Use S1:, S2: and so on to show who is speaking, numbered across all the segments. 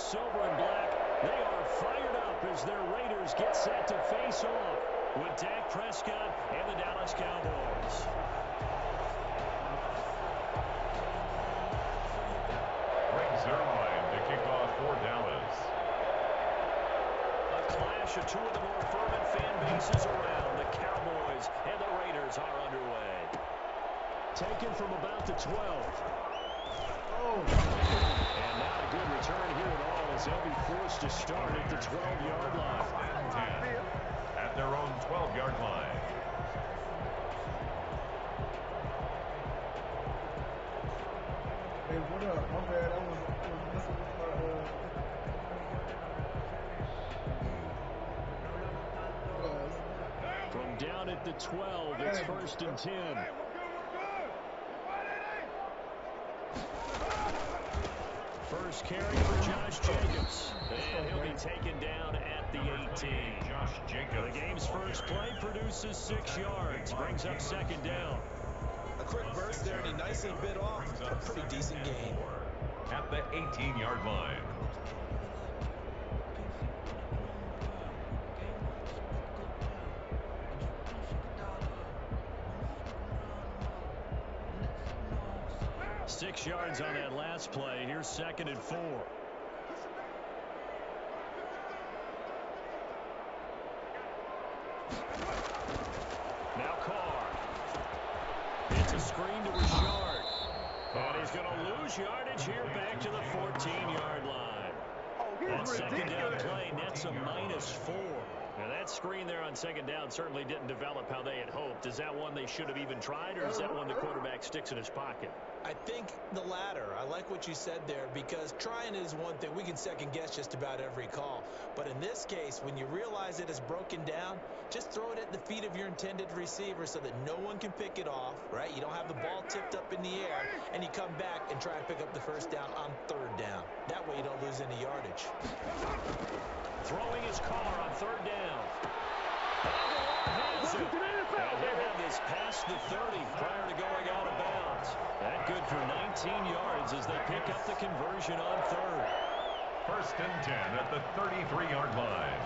S1: silver and black. They are fired up as their Raiders get set to face off with Dak Prescott and the Dallas Cowboys.
S2: Greg Zuerlein to kick off for Dallas.
S1: A clash of two of the more fervent fan bases around. The Cowboys and the Raiders are underway. Taken from about the 12. And not a good return here at all as they'll be forced to start at the 12-yard line.
S2: And 10 at their own 12-yard line.
S3: Hey, what up? My bad. I was messing with my
S1: From down at the 12, it's 1st and 10. First carry for Josh Jacobs. And he'll be taken down at the 18.
S2: Josh Jacobs.
S1: The game's first play produces 6 yards. Brings up 2nd down.
S4: A quick burst there, and he nicely bit off a pretty decent gain.
S2: At the 18-yard line.
S1: Six yards on that last play. Here's 2nd and 4. Now Carr. It's a screen to Richard. And he's going to lose yardage here back to the 14-yard line. That 2nd down play nets a -4. Now that screen there on 2nd down certainly didn't develop how they had hoped. Is that one they should have even tried, or is that one the quarterback sticks in his pocket?
S4: I think the latter. I like what you said there, because trying is one thing. We can second guess just about every call. But in this case, when you realize it is broken down, just throw it at the feet of your intended receiver so that no one can pick it off, right? You don't have the ball tipped up in the air, and you come back and try and pick up the 1st down on 3rd down. That way you don't lose any yardage.
S1: Throwing his car on 3rd down. Has it. And they have this past the 30 prior to going out of bounds. That good for 19 yards as they pick up the conversion on 3rd.
S2: 1st and 10 at the 33-yard line.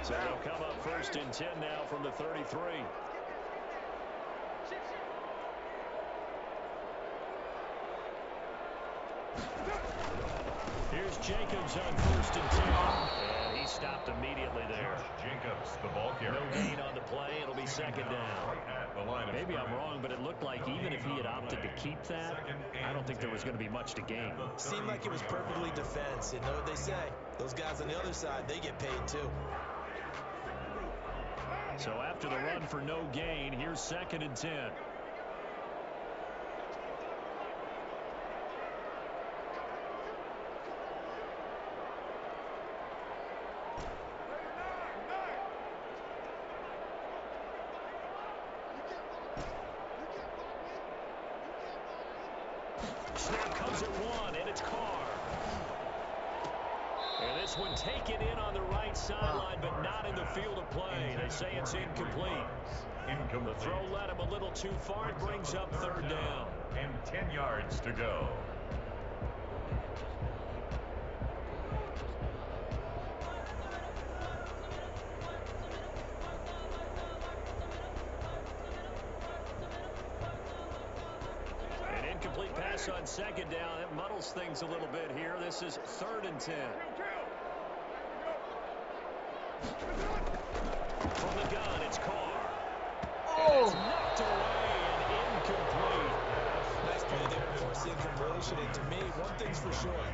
S1: So they'll come up 1st and 10 now from the 33. Here's Jacobs on 1st and 10. And he stopped immediately there.
S2: Jacobs, the ball carrier.
S1: No gain on the play. It'll be 2nd down. Maybe I'm wrong, but it looked like even if he had opted to keep that, I don't think there was going to be much to gain.
S4: Seemed like it was perfectly defense. You know what they say? Those guys on the other side, they get paid too.
S1: So after the run for no gain, here's 2nd and 10. Snap comes at 1, and it's Carr. And this one taken in on the right sideline, but not in the field of play. They say it's incomplete. The throw led him a little too far. It brings up 3rd down.
S2: And 10 yards to go.
S1: An incomplete pass on 2nd down. It muddles things a little bit here. This is 3rd and 10. From the gun, it's Carr. And it's knocked away and incomplete.
S4: Nice play there, forcing conversion. And to me, one thing's for sure.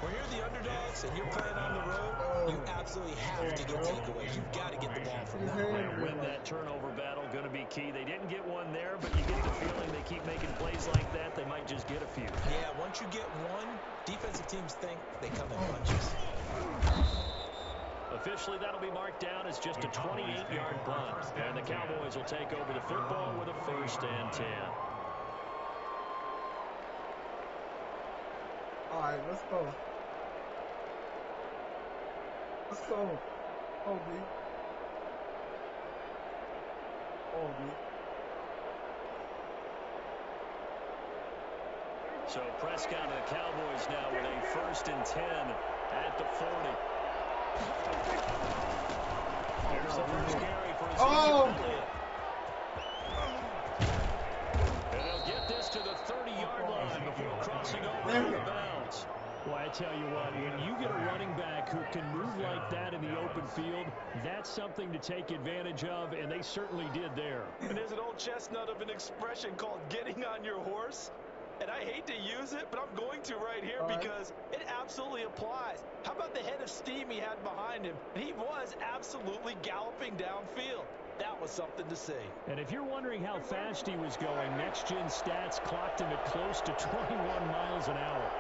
S4: When you're the underdogs and you're playing on the road, you absolutely have to get takeaways. You've got to get the ball from them.
S1: And win that turnover battle, going to be key. They didn't get one there, but you get the feeling they keep making plays like that, they might just get a few.
S4: Yeah, once you get one, defensive teams think they come in bunches.
S1: Officially, that'll be marked down as just a 28-yard punt. And the Cowboys will take over the football with a 1st and 10.
S3: All right, let's go. Let's go. Oh, B. Oh, B.
S1: So Prescott and the Cowboys now with a 1st and 10 at the 40. Here's the first carry for his Elliott. And they'll get this to the 30-yard line before crossing over out of bounds. Well, I tell you what, when you get a running back who can move like that in the open field, that's something to take advantage of, and they certainly did there.
S4: And there's an old chestnut of an expression called getting on your horse. And I hate to use it, but I'm going to right here because it absolutely applies. How about the head of steam he had behind him? He was absolutely galloping downfield. That was something to see.
S1: And if you're wondering how fast he was going, next-gen stats clocked him at close to 21 miles an hour.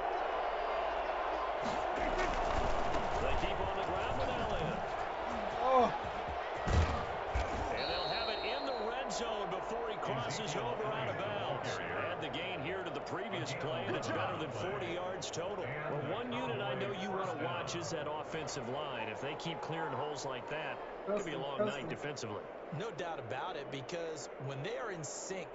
S1: They keep on the ground with Elliott.
S3: Oh.
S1: And they'll have it in the red zone before he crosses over out of bounds. Add the gain here to the previous play, and it's better than 40 yards total. Well, one unit I know you want to watch is that offensive line. If they keep clearing holes like that, it could be a long night defensively.
S4: No doubt about it, because when they are in sync,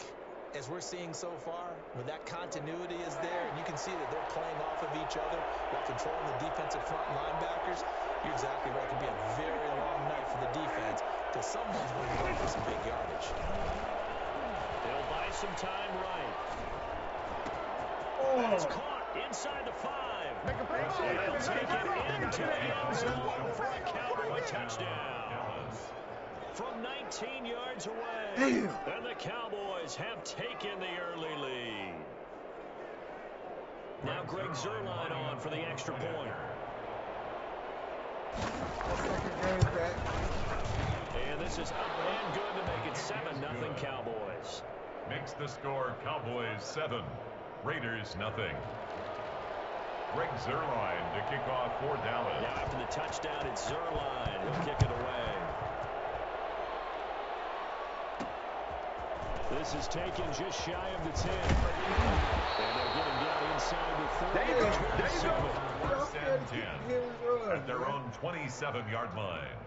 S4: as we're seeing so far, when that continuity is there, and you can see that they're playing off of each other while controlling the defensive front linebackers, you're exactly right. It could be a very long night for the defense because someone's going to go for some big yardage.
S1: They'll buy some time right.
S3: Oh.
S1: That's caught inside the 5. They'll take it into the end zone for a Cowboy touchdown. From 19 yards away, and the Cowboys have taken the early lead. Now Greg Zuerlein on for the extra point. And this is up and good to make it 7-0 Cowboys.
S2: Makes the score Cowboys 7, Raiders nothing. Greg Zuerlein to kick off for Dallas.
S1: Now after the touchdown, it's Zuerlein. He'll kick it away. This is taken just shy of the 10. And they're getting down inside the 30.
S2: There you go. 1st and 10 at their own 27-yard line.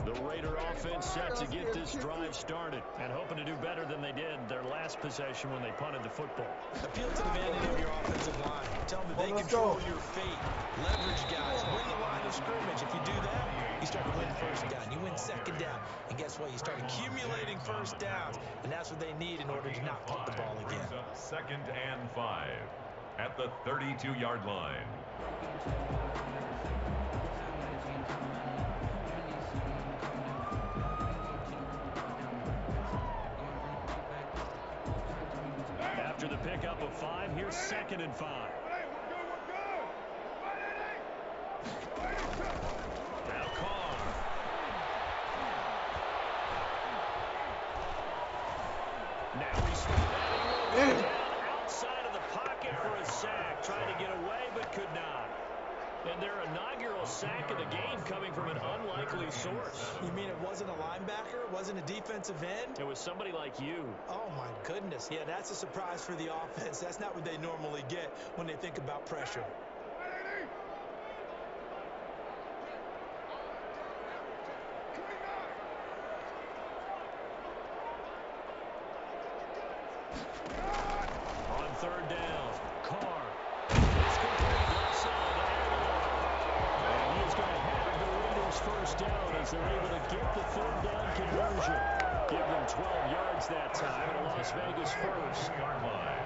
S1: The Raider offense set to get this drive started and hoping to do better than they did their last possession when they punted the football.
S4: Appeal to the vanity of your offensive line. Tell them that they control your fate. Leverage guys. Win the line of scrimmage. If you do that, you start to win 1st down. You win 2nd down. And guess what? You start accumulating 1st downs. And that's what they need in order to not punt the ball again.
S2: 2nd and 5 at the 32-yard line.
S1: After the pickup of 5, here's 2nd and 5. Now Carr. Now he's down outside of the pocket for a sack. Trying to get away, but could not. And their inaugural sack of the game coming from an unlikely source.
S4: You mean it wasn't a linebacker? It wasn't a defensive end?
S1: It was somebody like you.
S4: Oh, my goodness. Yeah, that's a surprise for the offense. That's not what they normally get when they think about pressure.
S1: On 3rd down, Carr. It's complete left side to Aguilar. And he is going to have the Raiders 1st down as they're able to get the 3rd down conversion. Give them 12 yards that time at a Las Vegas 1st-yard line.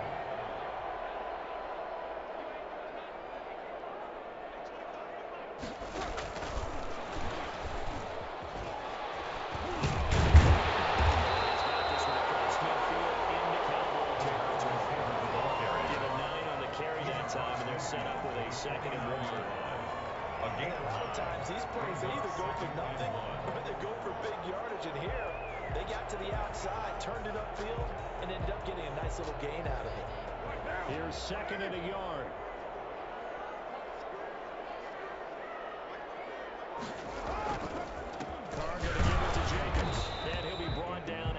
S1: Set up with a 2nd and 1.
S4: Again, a lot of times these plays, they either go for nothing or they go for big yardage. And here, they got to the outside, turned it upfield, and ended up getting a nice little gain out of it.
S1: Here's 2nd and a yard. Carr going to give it to Jacobs. And he'll be brought down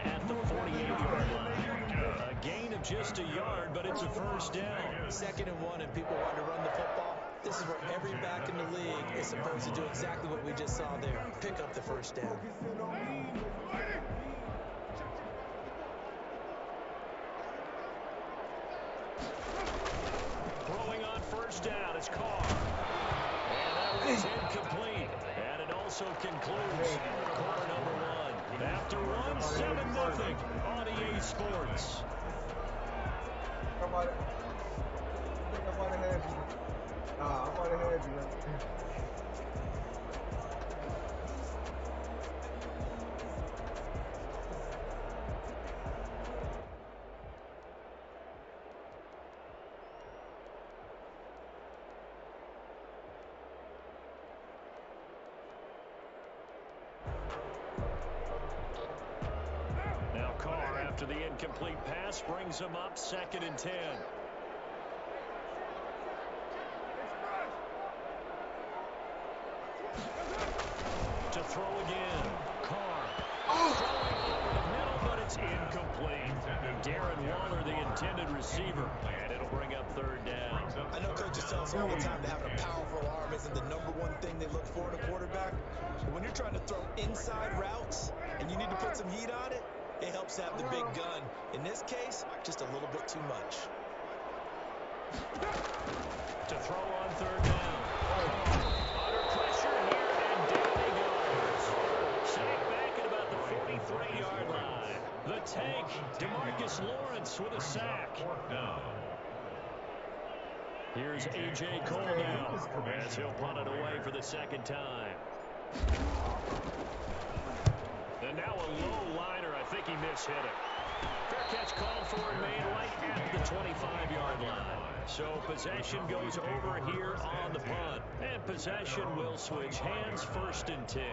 S1: just a yard, but it's a first down.
S4: 2nd and 1, and people want to run the football. This is where every back in the league is supposed to do exactly what we just saw there. Pick up the first down.
S1: Throwing on first down, it's Carr. And that was incomplete. And it also concludes quarter number 1. After 1, 7-0 on EA Sports.
S3: I think I might have had you. I might have had you.
S1: Now Carr, after the incomplete pass, brings him up 2nd and 10. To throw again. Carr. Throwing over the middle, but it's incomplete. Darren Waller, the intended receiver. And it'll bring up 3rd down.
S4: I know coaches tell us all the time that having a powerful arm isn't the #1 thing they look for in a quarterback. But when you're trying to throw inside routes and you need to put some heat on it, it helps to have the big gun. In this case, just a little bit too much.
S1: To throw on 3rd down. Under pressure here, and down he goes. Sacked back at about the 43-yard line. The tank, DeMarcus Lawrence with a sack. Here's A.J. Cole now, as he'll punt it away for the 2nd time. And now a low liner. I think he mishit it. Fair catch called for and made right at the 25-yard line. So possession goes over here on the punt. And possession will switch hands, 1st and 10.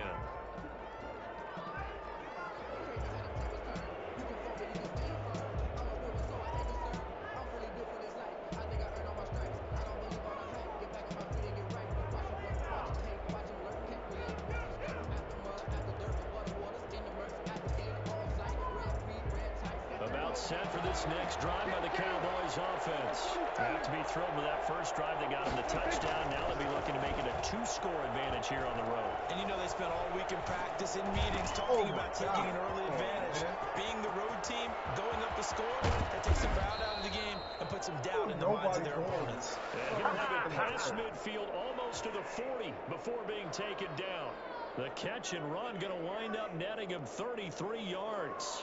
S1: Set for this next drive by the Cowboys offense. They have to be thrilled with that first drive. They got them the touchdown. Now they'll be looking to make it a 2-score advantage here on the road.
S4: And you know they spent all week in practice, in meetings, talking about taking an early advantage. Being the road team, going up the score, that takes the crowd out of the game and puts them down in the minds of their opponents.
S1: And he'll have it past midfield almost to the 40 before being taken down. The catch and run going to wind up netting him 33 yards.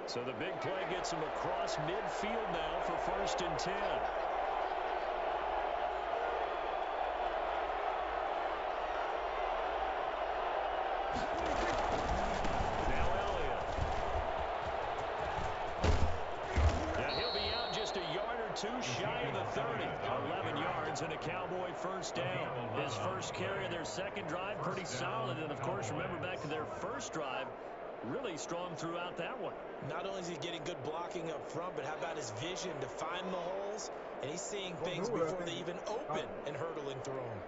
S1: So the big play gets him across midfield now for 1st and 10. Now Elliott. Yeah, he'll be out just a yard or 2 shy of the 30. 11 yards and a Cowboy 1st down. His first carry of their 2nd drive, pretty solid. And, of course, remember back to their first drive, really strong throughout that one.
S4: Not only is he getting good blocking up front, but how about his vision to find the holes? And he's seeing things before they even open and hurtling through them.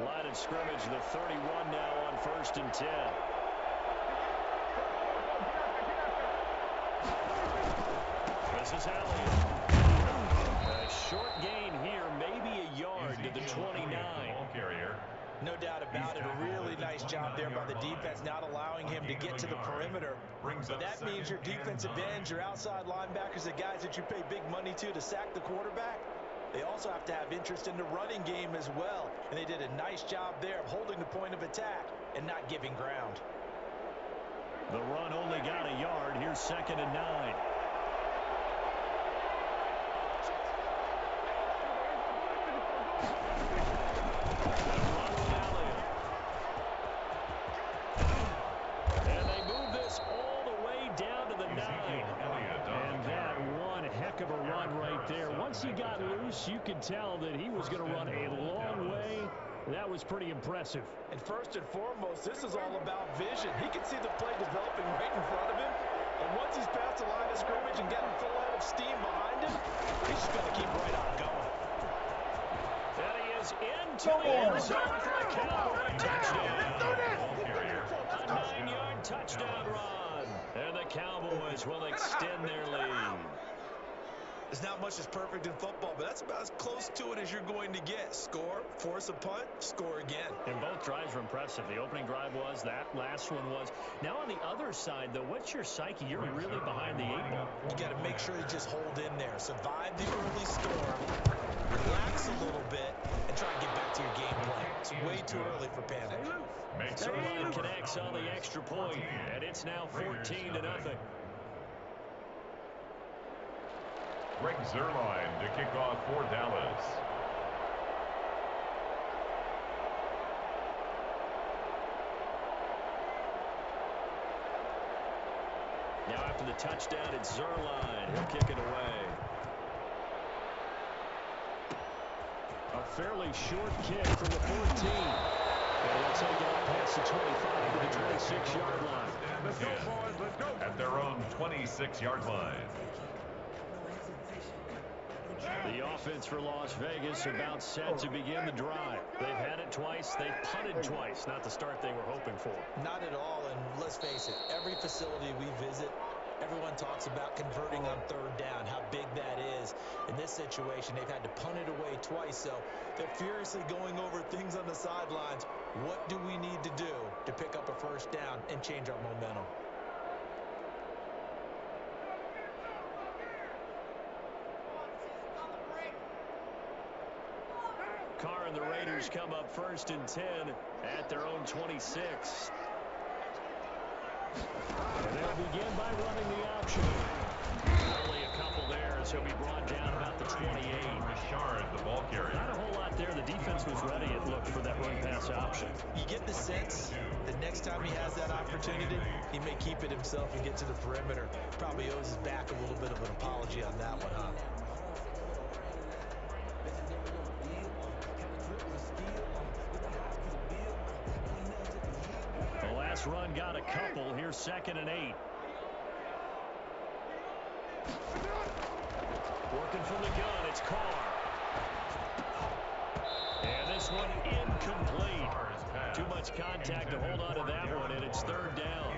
S1: Line of scrimmage, the 31 now on 1st and 10. This is Elliott. A short gain here, maybe a yard to the 29.
S4: No doubt about it. A really nice job there by the defense, not allowing him to get to the perimeter. But that means your defensive ends, your outside linebackers, the guys that you pay big money to sack the quarterback, they also have to have interest in the running game as well. And they did a nice job there of holding the point of attack and not giving ground.
S1: The run only got a yard. Here's 2nd and 9. And they move this all the way down to the 9. And that one heck of a run right there. Once he got loose, you could tell that he was going to run a long way That was pretty impressive.
S4: And first and foremost, this is all about vision. He can see the play developing right in front of him. And once he's past the line of scrimmage and got a full head of steam behind him, he's just going to keep right on going.
S1: And he is into the end zone for a Cowboy touchdown. A 9-yard touchdown run. And the Cowboys will extend their lead.
S4: There's not much that's perfect in football, but that's about as close to it as you're going to get. Score, force a punt, score again.
S1: And both drives were impressive. The opening drive was, that last one was. Now on the other side, though, what's your psyche? You're really behind the 8-ball.
S4: You got to make sure you just hold in there. Survive the early storm, relax a little bit, and try and get back to your game plan. It's way too early for panic.
S1: Zerline connects on the extra point, and it's now 14-0.
S2: Greg Zerline to kick off for Dallas.
S1: Now after the touchdown, it's Zerline. He'll kick it away. A fairly short kick from the 14. And they'll take it up past the 25 to the 26-yard line.
S2: Let's go, boys. Let's go. At their own 26-yard line.
S1: The offense for Las Vegas about set to begin the drive. They've had it twice. They've punted twice. Not the start they were hoping for.
S4: Not at all, and let's face it, every facility we visit, everyone talks about converting on third down, how big that is. In this situation, they've had to punt it away twice, so they're furiously going over things on the sidelines. What do we need to do to pick up a first down and change our momentum?
S1: Carr and the Raiders come up 1st and 10 at their own 26. And they'll begin by running the option. Only a couple there as he'll be brought down about the 28.
S2: Richard, the ball carrier.
S1: Not a whole lot there. The defense was ready, it looked, for that run-pass option.
S4: You get the sense that next time he has that opportunity, he may keep it himself and get to the perimeter. Probably owes his back a little bit of an apology on that one, huh?
S1: The last run got a couple. Here's 2nd and 8. Working from the gun, it's Carr. And this one incomplete. Too much contact to hold on to that one, and it's 3rd down.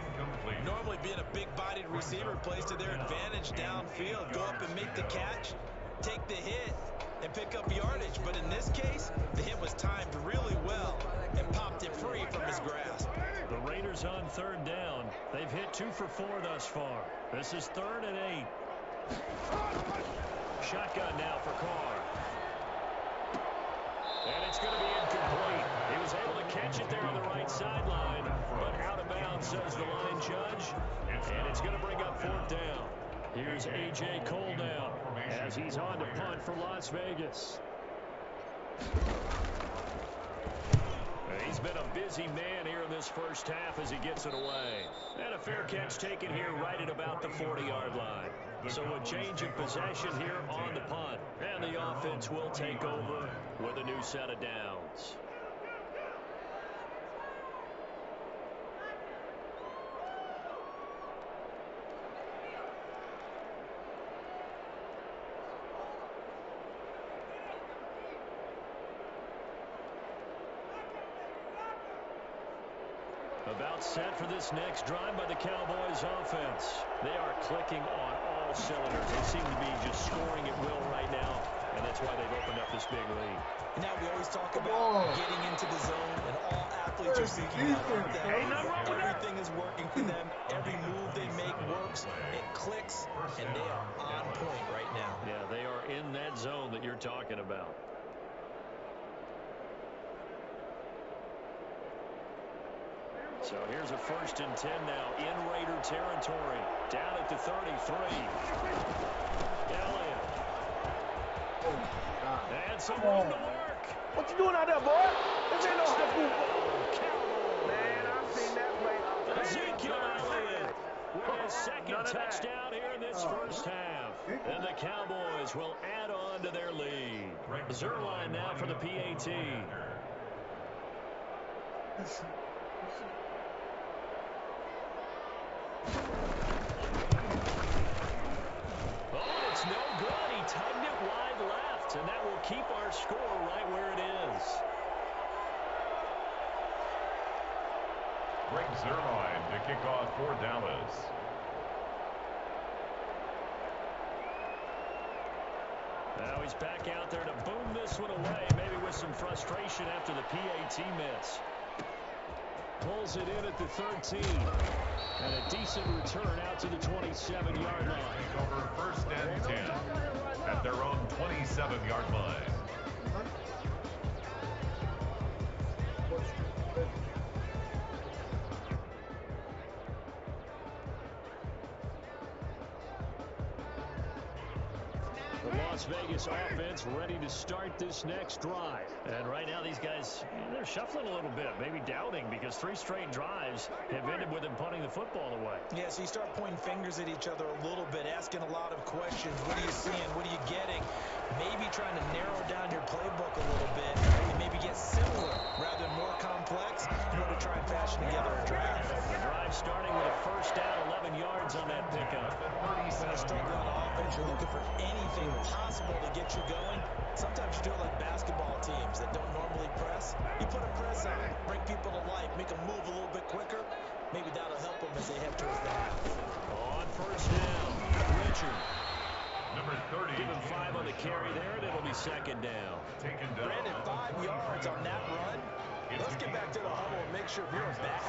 S4: Normally being a big-bodied receiver plays to their advantage downfield. Go up and make the catch, take the hit, and pick up yardage. But in this case, the hit was timed really well and popped it free from his grasp.
S1: The Raiders on 3rd down. They've hit 2 for 4 thus far. This is 3rd and 8. Shotgun now for Carr. And it's going to be incomplete. He was able to catch it there on the right sideline, but out of bounds, says the line judge. And it's going to bring up 4th down. Here's A.J. Cole now as he's on to punt for Las Vegas. He's been a busy man here in this first half as he gets it away. And a fair catch taken here right at about the 40-yard line. So a change of possession here on the punt. And the offense will take over with a new set of downs. About set for this next drive by the Cowboys offense. They are clicking on all cylinders. They seem to be just scoring at will right now, and that's why they've opened up this big lead.
S4: Now we always talk about getting into the zone, and all athletes are seeking out that. Everything is working for them. Every move they make works. It clicks, and they are on point right now.
S1: Yeah, they are in that zone that you're talking about. So here's a 1st and 10 now in Raider territory. Down at the 33. Elliott. And some room to work.
S5: What you doing out there, boy? This ain't no high school ball. Man, I've seen that play.
S1: Ezekiel Elliott with his 2nd touchdown here in this first half. And the Cowboys will add on to their lead. Zerline now for the PAT. Oh, it's no good. He tugged it wide left, and that will keep our score right where it is.
S2: Greg Zerline to kick off for Dallas.
S1: Now he's back out there to boom this one away, maybe with some frustration after the PAT miss. Pulls it in at the 13. And a decent return out to the 27-yard line.
S2: Over first and 10 at their own 27-yard line.
S1: The Las Vegas offense ready to start this next drive. And right now these guys, they're shuffling a little bit, maybe doubting, because 3 straight drives have ended with them punting the football away.
S4: Yeah, so you start pointing fingers at each other a little bit, asking a lot of questions. What are you seeing? What are you getting? Maybe trying to narrow down your playbook a little bit and maybe get simpler rather than more complex in order to try and fashion together a drive.
S1: The drive starting with a first down, 11 yards on that pickup.
S4: When you're struggling on offense, you're looking for anything possible to get you going. Sometimes you do it like basketball teams that don't normally press. You put a press on, bring people to life, make them move a little bit quicker. Maybe that'll help them as they head towards the half.
S1: On first down, Richard.
S2: Number 30.
S1: Give him 5 on the carry there, and it'll be second down.
S2: Taken down.
S4: Brandon, 5 yards on that run. Let's get back to the huddle and make sure you're back.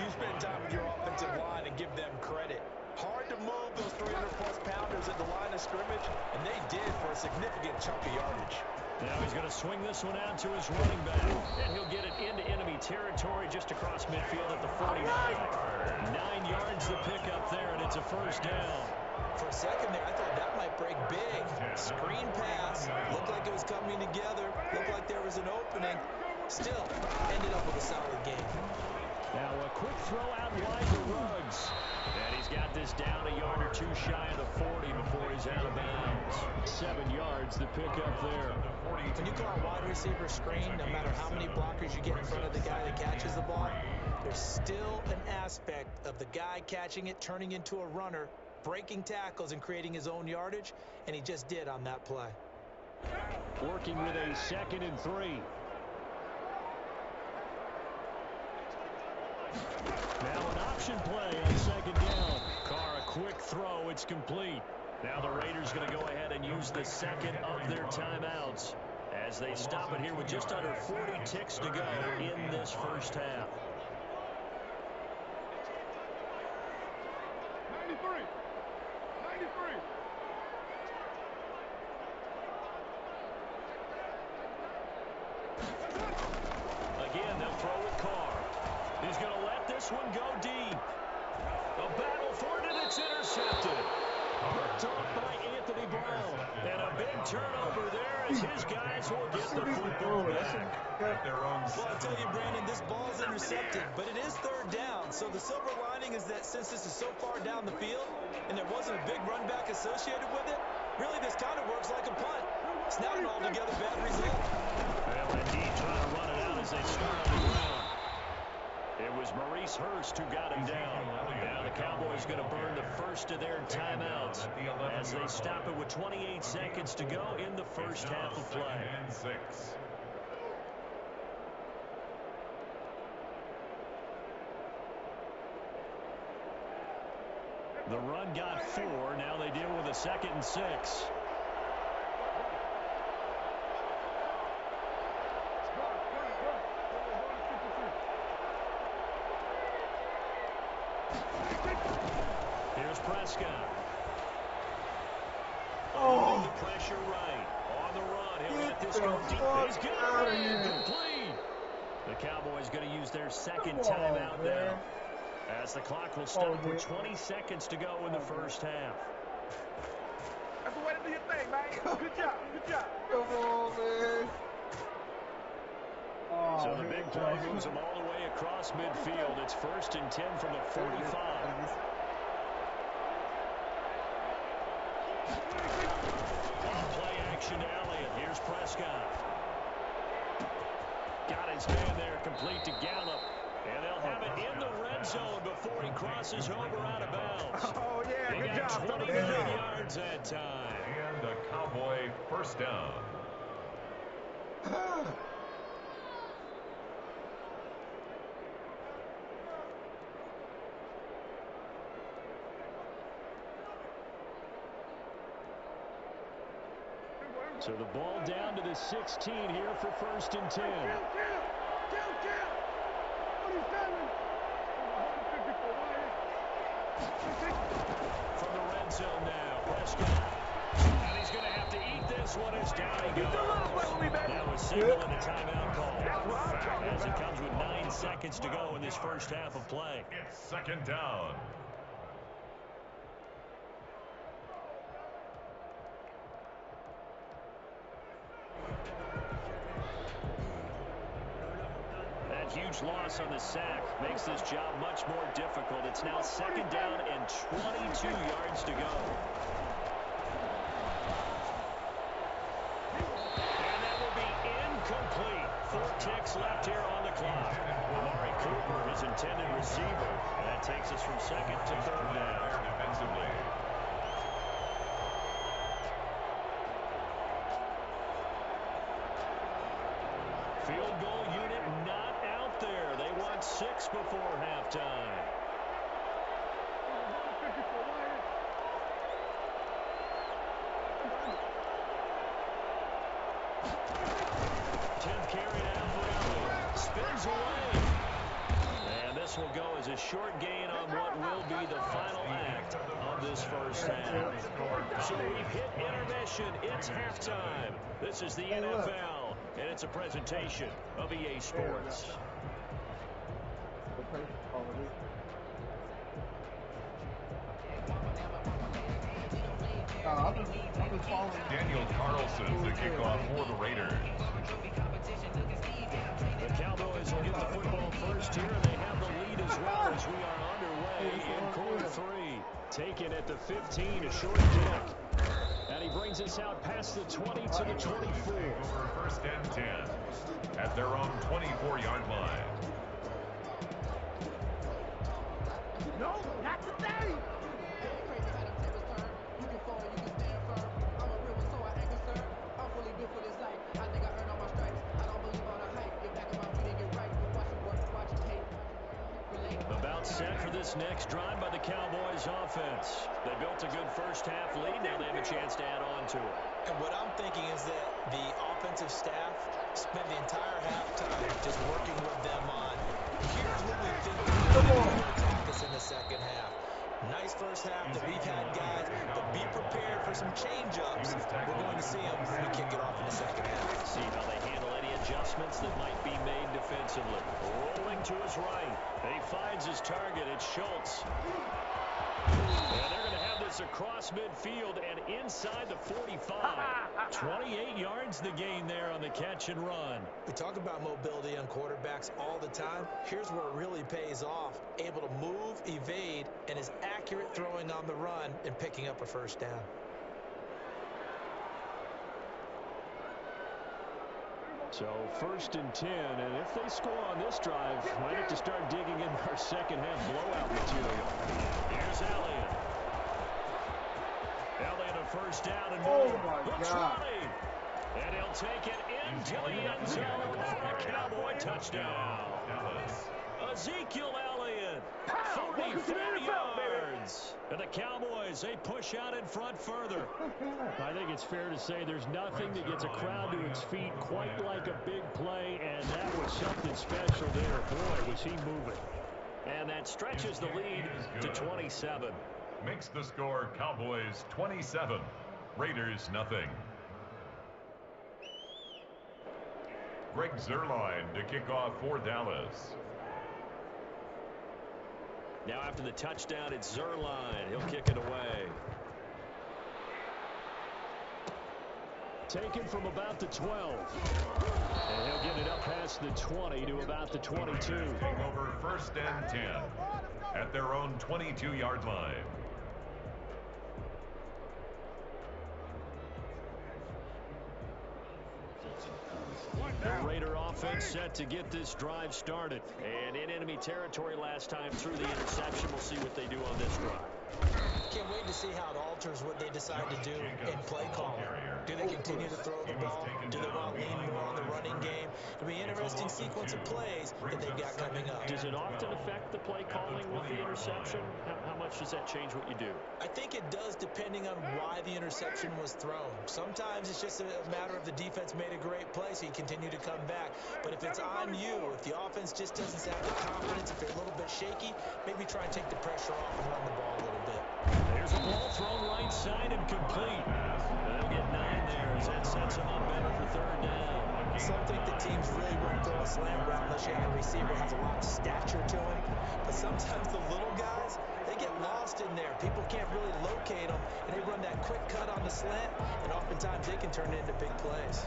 S4: You spend time with your offensive line and give them credit. Hard to move those 300-plus pounders at the line of scrimmage, and they did for a significant chunk of yardage.
S1: Now he's going to swing this one out to his running back, and he'll get it into enemy territory just across midfield at the 49. 9 yards the pickup there, and it's a first down.
S4: For a second there, I thought that might break big. Screen pass. Looked like it was coming together. Looked like there was an opening. Still, ended up with a solid game.
S1: Now a quick throw out wide to Ruggs. And he's got this down a yard or 2 shy of the 40 before he's out of bounds. 7 yards the pickup there.
S4: When you call a wide receiver screen, no matter how many blockers you get in front of the guy that catches the ball, there's still an aspect of the guy catching it, turning into a runner, breaking tackles and creating his own yardage, and he just did on that play.
S1: Working with a 2nd and 3. Now an option play on 2nd down. Carr, a quick throw, it's complete. Now the Raiders going to go ahead and use the 2nd of their timeouts as they stop it here with just under 40 ticks to go in this first half.
S5: 93.
S1: Again, they'll throw with Carr. He's going to let this one go deep. A battle for it, and it's intercepted. Picked off by Anthony Brown. And a big turnover there as his guys will get the football back.
S4: Well, I'll tell you, Brandon, this ball's intercepted, but it is 3rd down. So the silver lining is that since this is so far down the field and there wasn't a big run back associated with it, really this kind of works like a punt. It's not an altogether bad result.
S1: Well, indeed, trying to run it out as they start on the ground. It was Maurice Hurst who got him down. Now the Cowboys going to burn the first of their timeouts as they stop it with 28 seconds to go in the first half of play. The run got 4. Now they deal with a 2nd and 6. Here's Prescott.
S3: Oh.
S1: The pressure right. On the run. He'll let this go deep. He's got it. Complete. The Cowboys going to use their 2nd timeout now, as the clock will stop with 20 seconds to go in the first half.
S5: That's the way to do your thing, man. Good job.
S3: Come on, man. Oh,
S1: So the big play moves them all the way across midfield. It's 1st and 10 from the 45. Play action to Elliott. Here's Prescott. Got his man there, complete to Gallup. And they'll have it in the red zone before he crosses over out of bounds.
S5: Oh, yeah,
S1: He
S5: good
S1: got
S5: job,
S1: 29 yards that time.
S2: And a Cowboy first down.
S1: So the ball down to the 16 here for 1st and 10. From the red zone now, Prescott. And he's going to have to eat this one as down he goes. Now a signal and a timeout call. As it comes with 9 seconds to go in this first half of play.
S2: It's second down.
S1: Huge loss on the sack makes this job much more difficult. It's now 2nd down and 22 yards to go. And that will be incomplete. 4 ticks left here on the clock. Amari Cooper, his intended receiver. And that takes us from 2nd to 3rd down.
S2: Defensively.
S1: Field goal unit not out there. They want 6 before halftime. Carry now for Elliott. Spins away. And this will go as a short gain on what will be the final act of this first half. So we've hit intermission. It's halftime. This is the NFL, and it's a presentation of EA Sports.
S2: Daniel Carlson to kick off for the Raiders.
S1: The Cowboys will get the football first here, and they have the lead as well as we are underway in quarter 3. Taken at the 15, a short kick. And he brings us out past the 20 to the 24.
S2: Over 1st and 10 at their own 24-yard line.
S5: No, not today.
S1: About set for this next drive by the Cowboys offense. They built a good first half lead. Now they have a chance to add on to it.
S4: And what I'm thinking is that the offensive staff spent the entire halftime just working with them on, here's what we think they're going to attack us in the second half. Nice first half that we've had guys, but be prepared for some change-ups. We're going to see them when we kick it off in the second half.
S1: See how they handle any adjustments that might be made defensively. Rolling to his right. And he finds his target. It's Schultz. And they're going to have this across midfield and inside the 45. 28 yards the gain there on the catch and run.
S4: We talk about mobility on quarterbacks all the time. Here's where it really pays off. Able to move, evade, and is accurate throwing on the run and picking up a first down.
S1: So 1st and 10, and if they score on this drive, might have to start digging in our second half blowout material. Here's Elliott. Elliott a first down and more. Looks running. And he'll take it into the end zone for a Cowboy touchdown. Ezekiel Elliott, 44 yards. And the Cowboys, they push out in front further. I think it's fair to say there's nothing that gets a crowd to its feet quite like a big play, and that was something special there. Boy, was he moving. And that stretches the lead to 27.
S2: Makes the score Cowboys 27, Raiders nothing. Greg Zuerlein to kick off for Dallas.
S1: Now after the touchdown, it's Zuerlein. He'll kick it away. Taken from about the 12. And he'll get it up past the 20 to about the 22.
S2: Take over 1st and 10 at their own 22-yard line.
S1: The Raider offense set to get this drive started. And in enemy territory last time through the interception. We'll see what they do on this drive.
S4: Can't wait to see how it alters what they decide to do in play calling. Do they continue to throw the ball? Do they want to lean more on the running game? It'll be an interesting sequence of plays that they've got coming up.
S1: Does it often affect the play calling with the interception? How much does that change what you do?
S4: I think it does depending on why the interception was thrown. Sometimes it's just a matter of the defense made a great play, so you continue to come back. But if it's on you, if the offense just doesn't have the confidence, if they're a little bit shaky, maybe try and take the pressure off and run the ball a little bit.
S1: There's a ball thrown right side and complete. They'll get 9 there as that sets them up better for third down.
S4: Some think that teams really won't throw a slant route unless you have a receiver who has a lot of stature to him. But sometimes the little guys, they get lost in there. People can't really locate them, and they run that quick cut on the slant, and oftentimes they can turn it into big plays.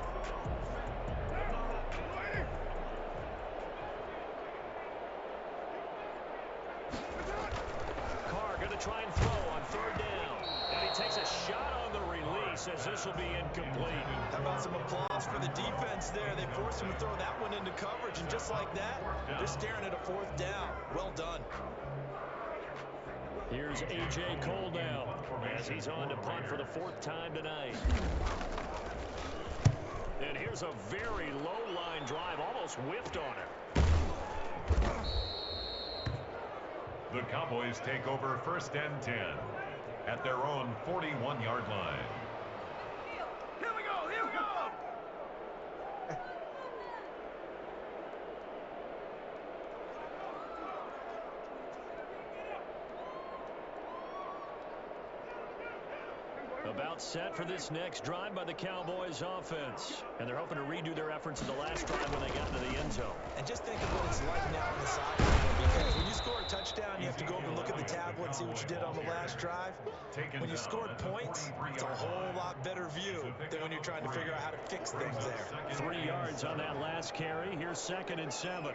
S1: Carr going to try and throw on third down. And he takes a shot on the release as this will be incomplete.
S4: How about some applause for the defense there? They forced him to throw that one into coverage, and just like that, they're staring at a fourth down. Well done.
S1: Here's A.J. Cole now as he's on to punt for the 4th time tonight. And here's a very low-line drive, almost whiffed on it.
S2: The Cowboys take over 1st and 10 at their own 41-yard line.
S5: Here we go! Here we go!
S1: About set for this next drive by the Cowboys offense. And they're hoping to redo their efforts in the last drive when they got into the end zone.
S4: And just think of what it's like now on the sideline, because when you score a touchdown, you have to go over and look at the tablet and see what you did on the last drive. When you scored points, it's a whole lot better view than when you're trying to figure out how to fix things there.
S1: 3 yards on that last carry. Here's 2nd and 7.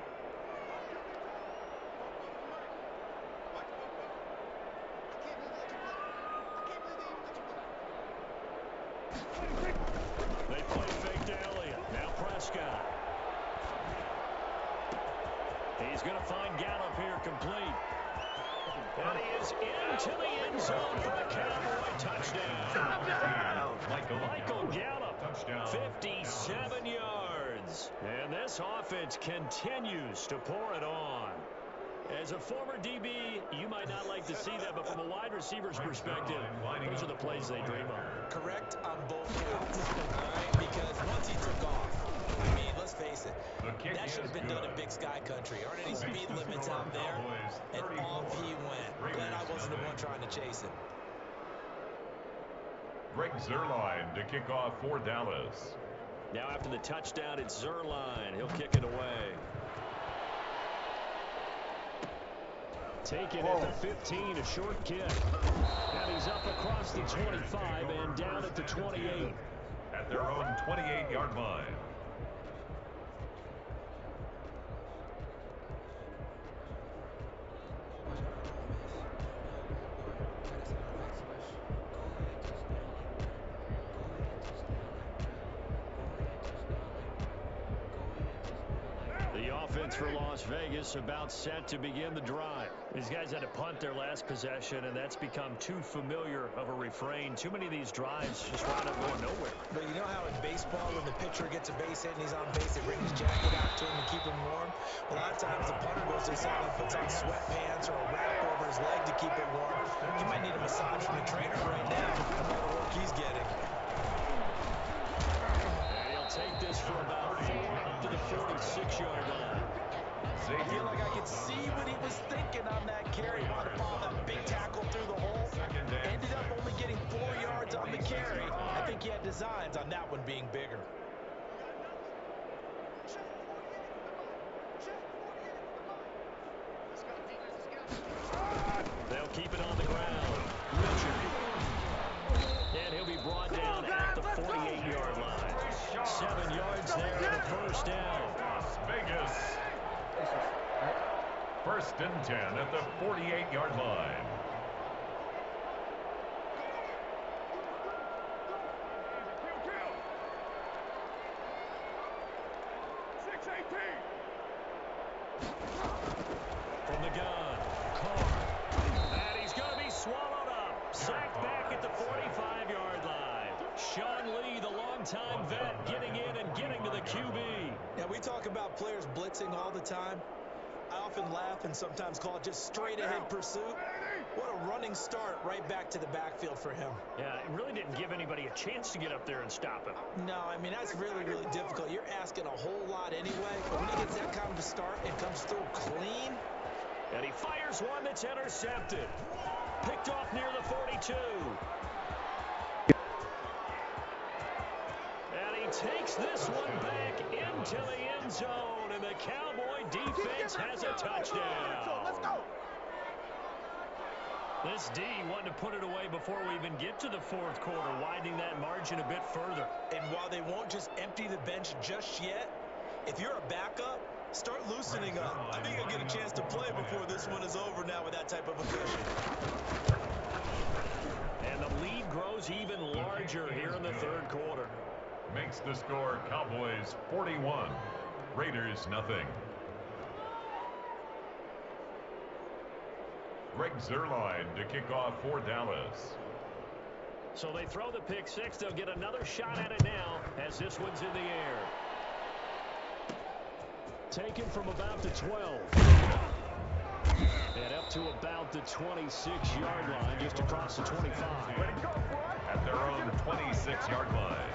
S1: They play fake to Elliott. Now Prescott. He's going to find Gallup here complete. And he is into the end zone for a Cowboy touchdown. Michael Gallup, touchdown. 57 yards. And this offense continues to pour it on. As a former DB, you might not like to see that, but from a wide receiver's perspective, those are the plays they dream of.
S4: Correct on both counts, all right? Because once he took off, I mean, let's face it, that should have been done in Big Sky Country. Aren't any speed limits out there? And off he went. Glad I wasn't the one trying to chase him.
S2: Greg Zuerlein to kick off for Dallas.
S1: Now after the touchdown, it's Zuerlein. He'll kick it away. Taken at the 15, a short kick. And he's up across the 25 and down at the 28.
S2: At their own 28-yard line.
S1: The offense for Las Vegas about set to begin the drive. These guys had to punt their last possession, and that's become too familiar of a refrain. Too many of these drives just wind up going nowhere.
S4: But you know how in baseball, when the pitcher gets a base hit and he's on base, they bring his jacket out to him to keep him warm? Well, a lot of times the punter goes to the side and puts on sweatpants or a wrap over his leg to keep it warm. He might need a massage from the trainer right now, the amount of work he's getting.
S1: And he'll take this for about 4 up to the 46-yard line.
S4: I feel like I could see what he was thinking on that carry. Wanted to follow that big tackle through the hole. Ended up only getting 4 yards on the carry. I think he had designs on that one being bigger.
S1: They'll keep it on the ground. Richard. And he'll be brought down at the 48-yard line. 7 yards there for the first down.
S2: Las Vegas. 1st and 10 at the 48-yard line.
S1: From the gun, Carr. And he's going to be swallowed up. Sacked back at the 45-yard line. Sean Lee, the longtime vet, getting in and getting to the QB.
S4: Yeah, we talk about players blitzing all the time. I often laugh and sometimes call it just straight-ahead pursuit. What a running start right back to the backfield for him.
S1: Yeah, it really didn't give anybody a chance to get up there and stop him.
S4: No, I mean, that's really, really difficult. You're asking a whole lot anyway, but when he gets that kind of a start and comes through clean.
S1: And he fires one that's intercepted. Picked off near the 42. And he takes this one back into the end zone, and the Cowboy defense has a touchdown.
S5: Let's go.
S1: This D wanted to put it away before we even get to the fourth quarter, widening that margin a bit further.
S4: And while they won't just empty the bench just yet, if you're a backup, start loosening up. I think you'll get a chance to play before this one is over now with that type of a cushion.
S1: And the lead grows even larger here in the third quarter.
S2: Makes the score Cowboys 41, Raiders nothing. Greg Zuerlein to kick off for Dallas.
S1: So they throw the pick six. They'll get another shot at it now as this one's in the air. Taken from about the 12. And up to about the 26-yard line, just across the 25.
S2: At their own 26-yard line.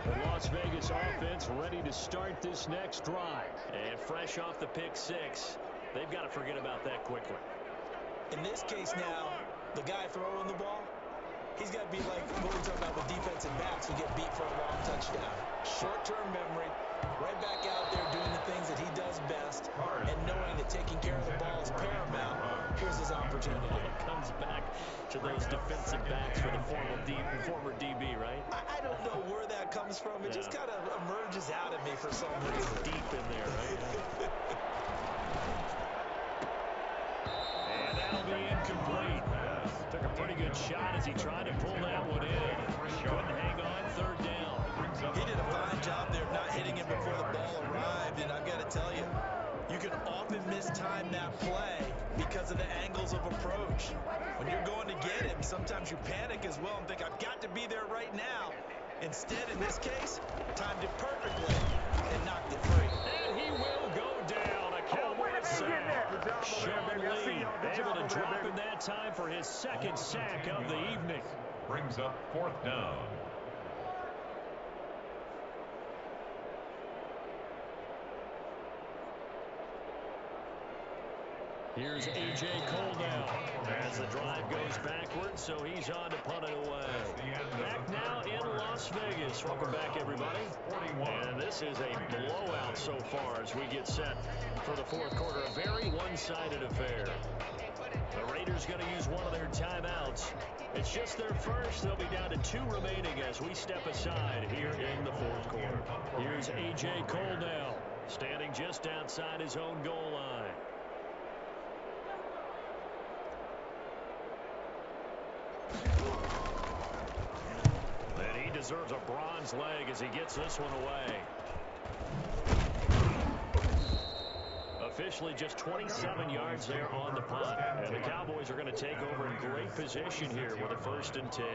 S1: The Las Vegas offense ready to start this next drive. And fresh off the pick six, they've got to forget about that quickly.
S4: In this case now, the guy throwing the ball, he's got to be like what we're talking about with defensive backs who get beat for a long touchdown. Short-term memory, right back out there doing the things that he does best, and knowing that taking care of the ball is paramount. Here's his opportunity.
S1: It comes back to those defensive backs for the former DB, right?
S4: I don't know where that comes from. It just kind of emerges out of me for some reason.
S1: Deep in there, right? And that'll be incomplete. Took a pretty good shot as he tried to pull that one in. Couldn't hang on, third down.
S4: He did a fine job there of not hitting him before the ball arrived, and I've got to tell you, you can often mistime that play because of the angles of approach. When you're going to get him, sometimes you panic as well and think, I've got to be there right now. Instead, in this case, timed it perfectly and knocked it free.
S1: And he will go down. A Cowboy sack. Sean Lee able to drop him that time for his second sack of the evening.
S2: Brings up fourth down.
S1: Here's A.J. Cole now as the drive goes backwards, so he's on to punt it away. Back now in Las Vegas. Welcome back, everybody. And this is a blowout so far as we get set for the fourth quarter. A very one-sided affair. The Raiders going to use one of their timeouts. It's just their first. They'll be down to 2 remaining as we step aside here in the fourth quarter. Here's A.J. Cole now, standing just outside his own goal line. And he deserves a bronze leg as he gets this one away. Officially just 27 yards there on the punt. And the Cowboys are going to take over in great position here with a 1st and 10.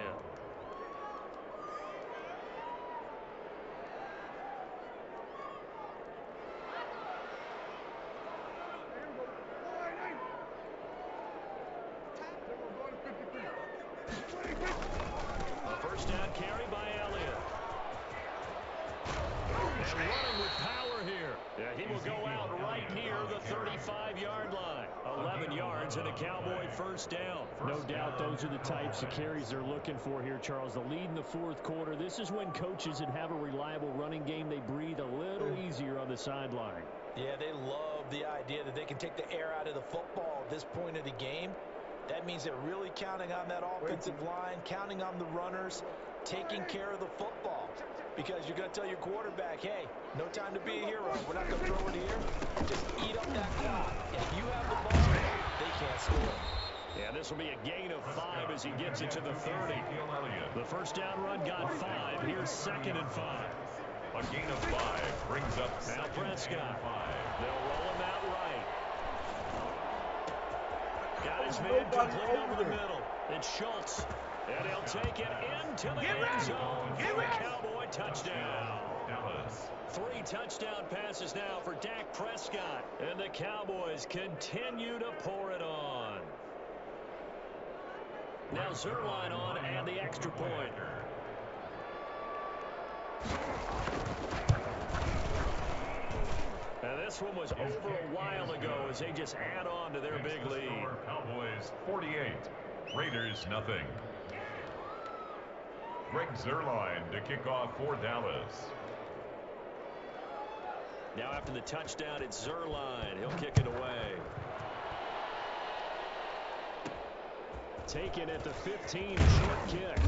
S1: A 1st down carry by Elliott. And running with power here. Yeah, he will go out right near the 35-yard line. 11 yards and a Cowboy 1st down.
S6: No doubt those are the types of carries they're looking for here, Charles. The lead in the fourth quarter. This is when coaches that have a reliable running game, they breathe a little easier on the sideline.
S4: Yeah, they love the idea that they can take the air out of the football at this point of the game. That means they're really counting on that offensive line, counting on the runners, taking care of the football. Because you're going to tell your quarterback, hey, no time to be a hero. We're not going to throw it here. Just eat up that clock. And if you have the ball, they can't score.
S6: Yeah, this will be a gain of 5 as he gets it to the 30. The first down run got 5. Here's 2nd and 5.
S2: A gain of 5 brings up
S6: now Prescott.
S2: 5.
S6: They'll roll him out right. Got his man complete over the middle. It's Schultz. And he'll take it into the end zone for a Cowboy touchdown.
S2: Dallas.
S6: 3 touchdown passes now for Dak Prescott. And the Cowboys continue to pour it on. Now Zerline on and the extra point. And this one was over a while ago as they just add on to their big lead.
S2: Cowboys 48, Raiders nothing. Greg Zerline to kick off for Dallas.
S6: Now after the touchdown, it's Zerline. He'll kick it away. Taken at the 15, short kick.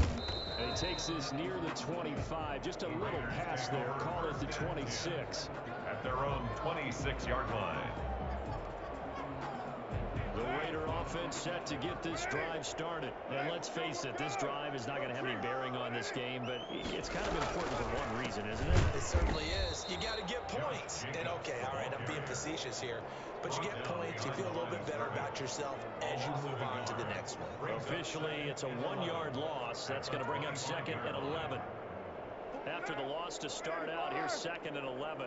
S6: And he takes this near the 25. Just a little pass there. Call it the 26.
S2: At their own 26-yard line.
S6: The Raider offense set to get this drive started. And let's face it, this drive is not going to have any bearing on this game, but it's kind of important for one reason, isn't it?
S4: It certainly is. You got to get points. And okay, all right, I'm being facetious here, but you get points, you feel a little bit better about yourself as you move on to the next one.
S6: Officially, it's a 1-yard loss. That's going to bring up 2nd and 11. After the loss to start out, here's 2nd and 11.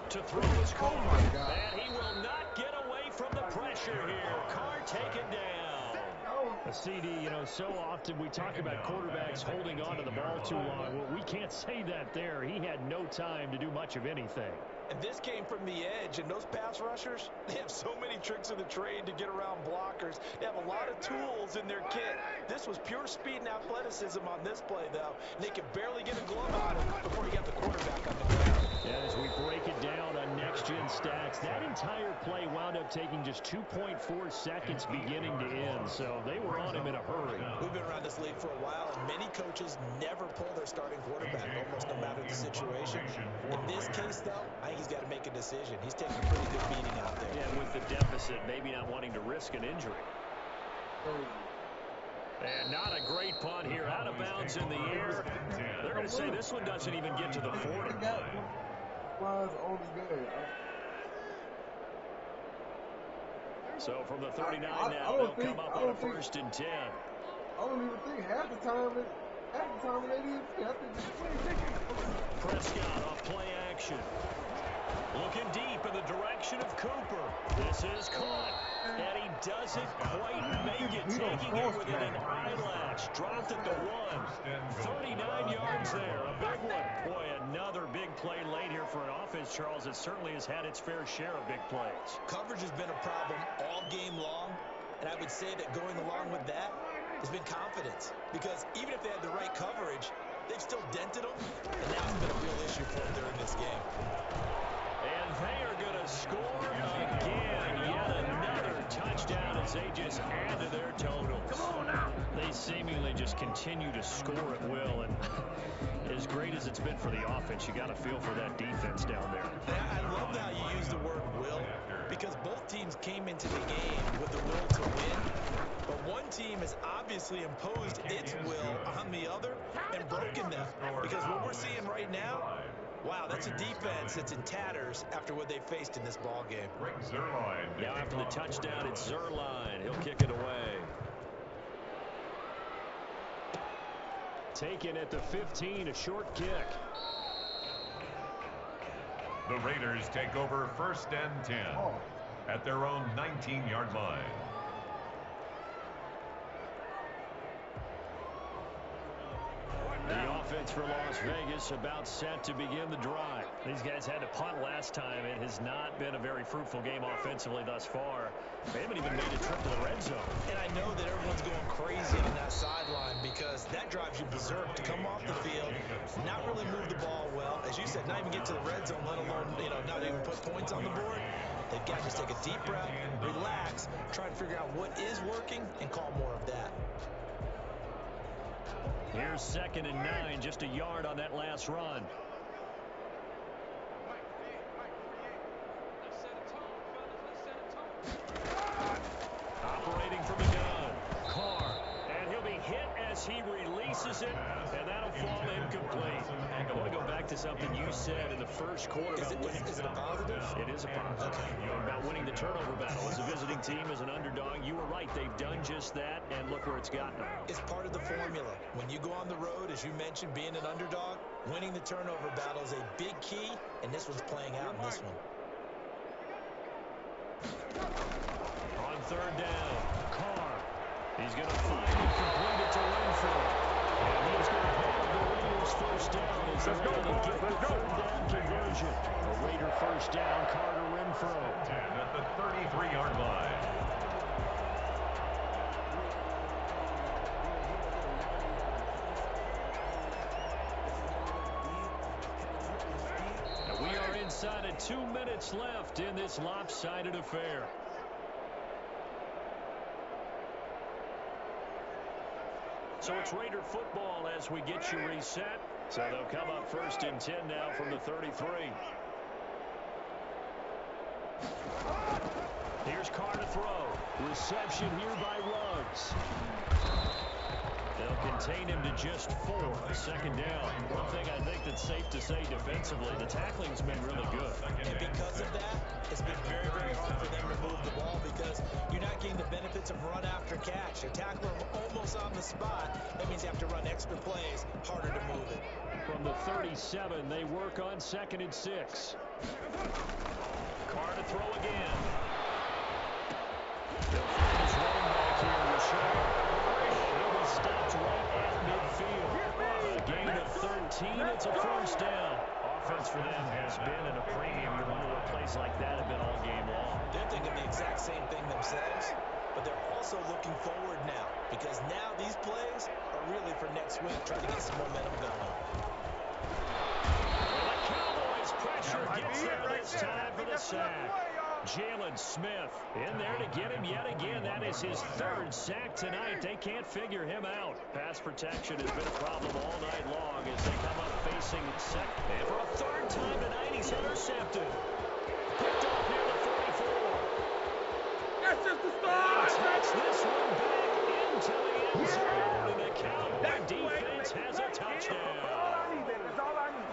S6: To throw his Carr, and he will not get away from the pressure here. Carr taken down. A CD, you know, so often we talk about quarterbacks holding on to the ball too long. Well, we can't say that there. He had no time to do much of anything.
S4: And this came from the edge, and those pass rushers, they have so many tricks of the trade to get around blockers. They have a lot of tools in their kit. This was pure speed and athleticism on this play, though. And they could barely get a glove on him before he got the quarterback on the ground.
S6: And as we break it down on next-gen stats, that entire play wound up taking just 2.4 seconds beginning to end, so they were on him in a hurry.
S4: We've been around this league for a while, and many coaches never pull their starting quarterback, almost no matter the situation. In this case, though, I think he's got to make a decision. He's taking a pretty good beating out there.
S6: Yeah, with the deficit, maybe not wanting to risk an injury. And not a great punt here. Out of bounds in the air. They're going to say this one doesn't even get to the 40. So from the 39 now, they'll come up on a 1st and 10.
S3: I don't even think half the time they didn't see. I think it's
S6: Prescott off play action. Looking deep in the direction of Cooper. This is caught. And he doesn't quite make it. Taking it within an eyelash. Dropped at the 1. 39 yards there. A big one. Boy, another big play late here for an offense, Charles. It certainly has had its fair share of big plays.
S4: Coverage has been a problem all game long. And I would say that going along with that has been confidence. Because even if they had the right coverage, they've still dented them. And now it's been a real issue for them during this game.
S6: And they are going to score again. Yet another touchdown as they just add to their totals. They seemingly just continue to score at will. And as great as it's been for the offense, you got to feel for that defense down there.
S4: I love how you use the word will, because both teams came into the game with the will to win. But one team has obviously imposed its will on the other and broken them. Because what we're seeing right now, wow, that's a defense that's in tatters after what they faced in this ball game.
S6: Now after the touchdown, it's Zerline. He'll kick it away. Taken at the 15, a short kick.
S2: The Raiders take over 1st and 10 at their own 19-yard line.
S6: The offense for Las Vegas about set to begin the drive. These guys had to punt last time. It has not been a very fruitful game offensively thus far. They haven't even made a trip to the red zone.
S4: And I know that everyone's going crazy on that sideline because that drives you berserk to come off the field, not really move the ball well. As you said, not even get to the red zone, let alone, not even put points on the board. They've got to just take a deep breath, relax, try and figure out what is working, and call more of that.
S6: Here's 2nd and 9, just a yard on that last run.
S1: misses it, and that'll fall incomplete. I want to go back to something you said in the first quarter about winning.
S4: Is it a positive?
S1: It is a positive.
S4: Okay.
S1: About winning the turnover battle as a visiting team, as an underdog. You were right. They've done just that, and look where it's gotten them.
S4: It's part of the formula. When you go on the road, as you mentioned, being an underdog, winning the turnover battle is a big key, and this one's playing out in this one.
S1: On third down, Carr. He's going to find and complete it to Renfro. And he's going to have the Raiders first down as they're able to get the third down conversion. A Raider first down, Carter Renfro.
S2: 10 at the 33-yard line.
S1: And we are inside of 2 minutes left in this lopsided affair. So it's Raider football as we get you reset. So they'll come up first and 10 now from the 33. Here's Carr to throw. Reception here by Ruggs. They'll contain him to just 4. Second down. One thing I think that's safe to say defensively, the tackling's been really good.
S4: And because of that, it's been very, very hard for them to move the ball because you're not getting the benefits of run after catch. They tackle him almost on the spot. That means you have to run extra plays, harder to move it.
S1: From the 37, they work on 2nd and 6. Carr to throw again. They'll find his running back here, Rashard. He was stopped right at midfield. A gain of 13. It's a first down. Offense for them has been at a premium. You wonder what plays like that have been all game long.
S4: They're thinking the exact same thing themselves, but they're also looking forward now because now these plays are really for next week, trying to get some momentum going.
S1: Well, the Cowboys pressure gets there this time for the sack. Jalen Smith in there to get him yet again. That is his 3rd sack tonight. They can't figure him out. Pass protection has been a problem all night long as they come up facing second. And for a 3rd time tonight, he's intercepted. Picked off near the 44.
S5: That's just the start.
S1: Touch this one back into the end zone. And the Cowboy defense has a touchdown.
S5: That's all I need.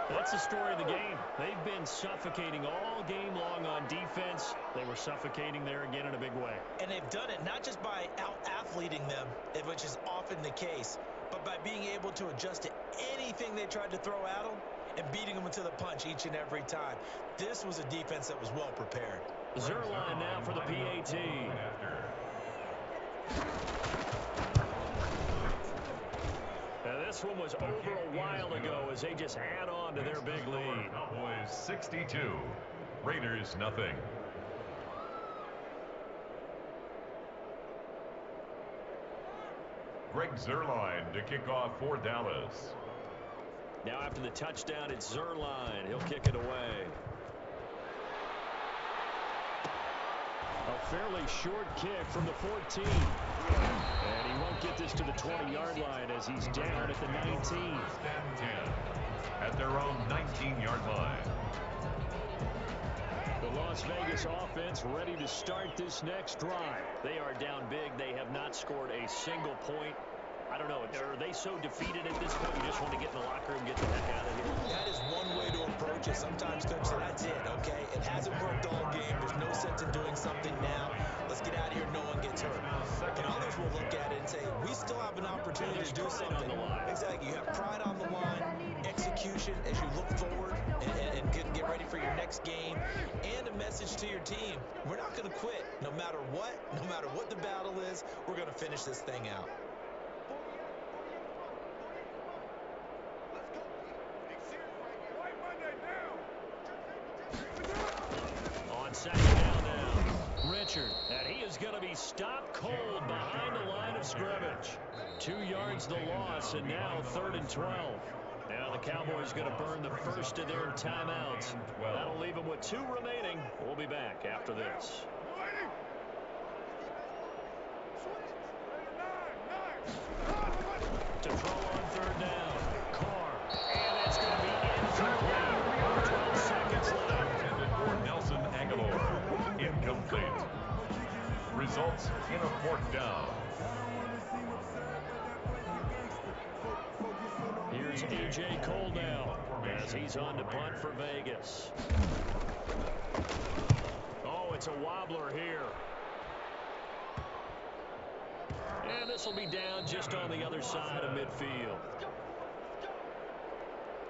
S1: That's the story of the game. They've been suffocating all game long on defense. They were suffocating there again in a big way.
S4: And they've done it not just by out-athleting them, which is often the case, but by being able to adjust to anything they tried to throw at them and beating them into the punch each and every time. This was a defense that was well prepared.
S1: Zerline now for the PAT. Now this one was over a while ago as they just add on to their big lead.
S2: Cowboys 62, Raiders nothing. Greg Zerline to kick off for Dallas.
S1: Now after the touchdown, it's Zerline. He'll kick it away. A fairly short kick from the 14. And he won't get this to the 20-yard line as he's down at the 19.
S2: 10 at their own 19-yard line.
S1: The Las Vegas offense ready to start this next drive. They are down big. They have not scored a single point. I don't know. Are they so defeated at this point you just want to get in the locker room and get the heck out of here?
S4: That is one way to approach it. Sometimes, Coach, that's it, okay? It hasn't worked all game. There's no sense in doing something now. Let's get out of here. No one gets hurt. And others will look at it and say, we still have an opportunity to do something. Exactly. You have pride on the line, execution as you look forward and get ready for your next game, and a message to your team. We're not going to quit. No matter what the battle is, we're going to finish this thing out.
S1: On second down now, Richard, and he is going to be stopped cold behind the line of scrimmage. 2 yards the loss, and now 3rd and 12. Now the Cowboys going to burn the first of their timeouts. That'll leave them with 2 remaining. We'll be back after this. To throw on 3rd down, Carr, and it's going to be incomplete. 12 seconds left.
S2: Intended for Nelson Aguilar. Incomplete. Results in a 4th down.
S1: It's A.J. Cole now as he's on to punt for Vegas. Oh, it's a wobbler here. And this will be down just on the other side of midfield.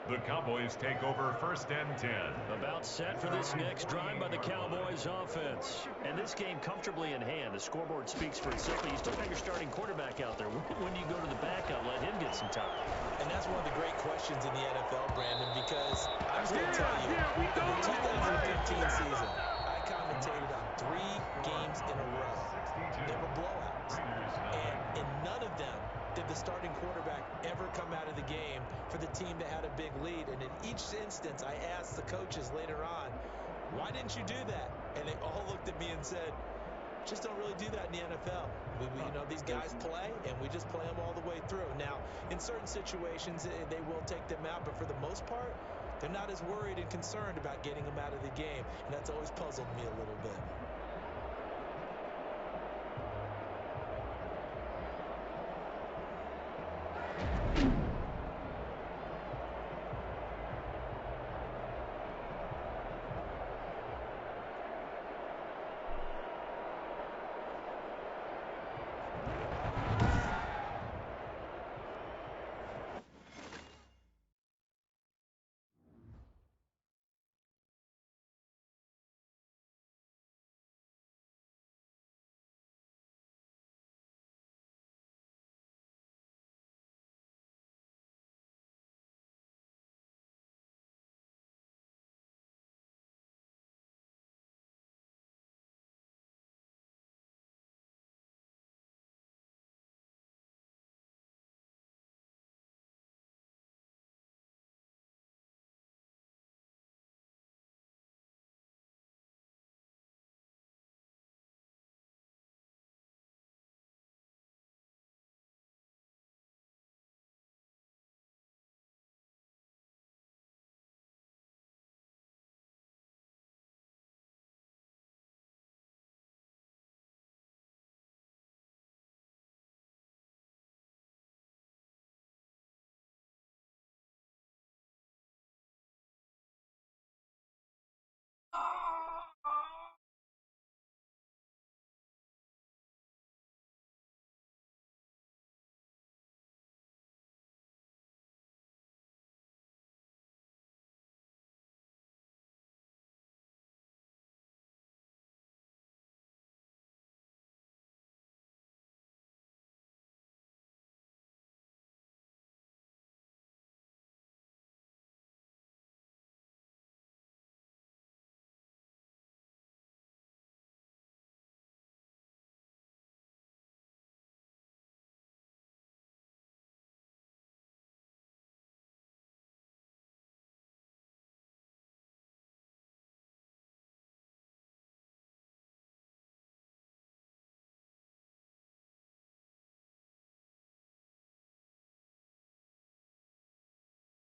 S2: The Cowboys take over 1st and 10.
S1: About set for this next drive by the Cowboys offense. And this game comfortably in hand. The scoreboard speaks for itself. But you still got your starting quarterback out there. When do you go to the backup? Let him get some time.
S4: And that's one of the great questions in the NFL, Brandon, because I'm just going to tell you, in the 2015 season, I commentated on 3 games in a row. They were blowouts. And in none of them did the starting quarterback ever come out of the game for the team that had a big lead. And in each instance, I asked the coaches later on, why didn't you do that? And they all looked at me and said, just don't really do that in the NFL. You know, these guys play, and we just play them all the way through. Now, in certain situations, they will take them out, but for the most part, they're not as worried and concerned about getting them out of the game, and that's always puzzled me a little bit.